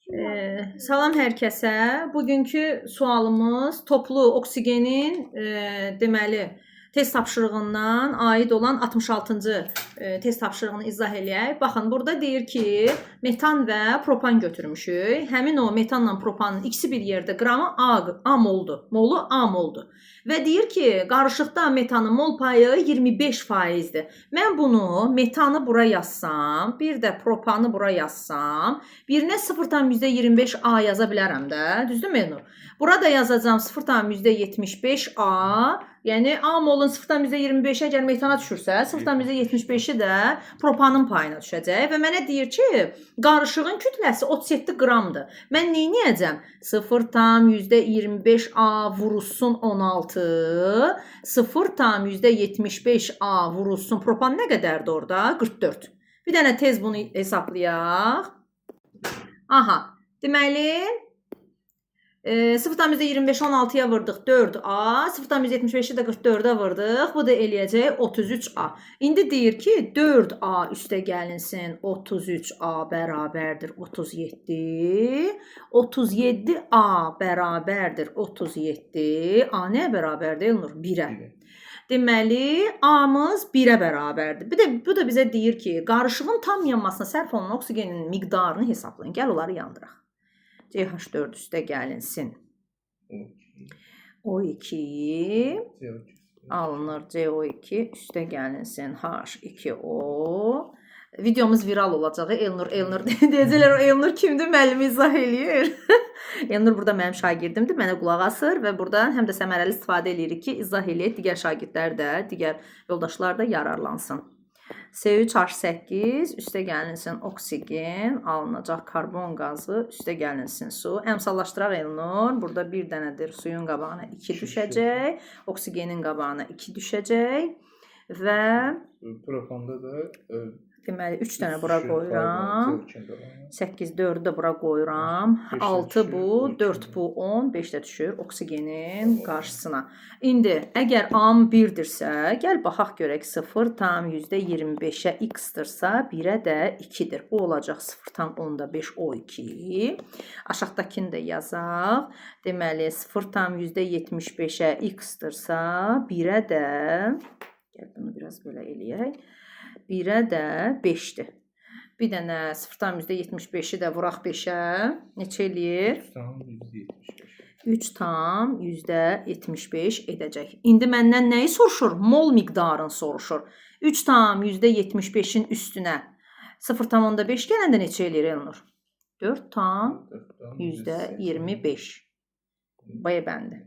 Salam hər kəsə. Bugünkü sualımız toplu oksigenin deməli test tapşırığından aid olan 66-cı test tapşırığını izah eləyək. Baxın, burada deyir ki, metan və propan götürmüşük. Həmin o metanla propanın ikisi bir yerdə qramı A moldu. Molu A moldu. Və deyir ki, qarışıqda metanın mol payı 25%-dir. Mən bunu metanı bura yazsam, bir də propanı bura yazsam, birinə 0,25A yaza bilərəm də. Düzdürmü Elnur? Burada yazacağım 0,75A. Yəni A molun 0,25 əgər metana düşürsə, 0,75-i də propanın payına düşəcək və mənə deyir ki, qarışığın kütləsi 37 qramdır. Mən nə edəcəm? 0,25A vurulsun 16, 0,75A vurulsun propan nə qədərdir orada? 44. Bir dənə tez bunu hesablayaq. Aha, deməli 0,25 16-ya vurdıq 4A, 0,75-i də 44-ə vurdıq. Bu da eləyəcək 33A. İndi deyir ki, 4A üstə gəlinsin 33A bərabərdir 37. 37A bərabərdir 37. A nəyə bərabərdir Elnur? 1-ə. Deməli, A-mız 1-ə bərabərdir. Bu da bizə deyir ki, qarışığın tam yanmasına sərf olunan oksigenin miqdarını hesablayın. Gəl onları yandıraq. CH4 üstə gəlinsin. O2 alınır. CO2 üstə gəlinsin. H2O. Videomuz viral olacaq. Elnur deyəcəklər. Elnur kimdir? Müəllim izah eləyir. Elnur burada mənim şagirdimdir. Mənə qulaq asır və buradan həm də səmərəli istifadə eləyirik ki, izah eləyək. Digər şagirdlər də, digər yoldaşlar da yararlansın. C3H8 üstə gəlinsin oksigen, alınacaq karbon qazı, üstə gəlinsin su. Əmsallaşdıraq Elnur. Burada bir dənədir suyun qabağına 2 düşəcək, oksigenin qabağına 2 düşəcək və propanda da deməli 3 dənə bura qoyuram. 8 4-ü də bura qoyuram. 6 bu, 4 bu, 10, 5 də düşür oksigenin qarşısına. İndi əgər A-m 1-dirsə, gəl baxaq görək 0,25-ə x-dırsa, 1-ə də 2-dir. Bu olacaq 0,5 O2. Aşağıdakını da yazaq. Deməli 0,75-ə x-dırsa, 1-ə də gəl bunu biraz belə eləyək. 1-ə də 5-dir. Bir dənə 0,75-i də vuraq 5-ə. Neçə eləyir? 3,75 edəcək. İndi məndən nəyi soruşur? Mol miqdarını soruşur. 3,75-in üstünə 0,5 gələndə neçə eləyir Elnur? 4,25. Baya bəndi.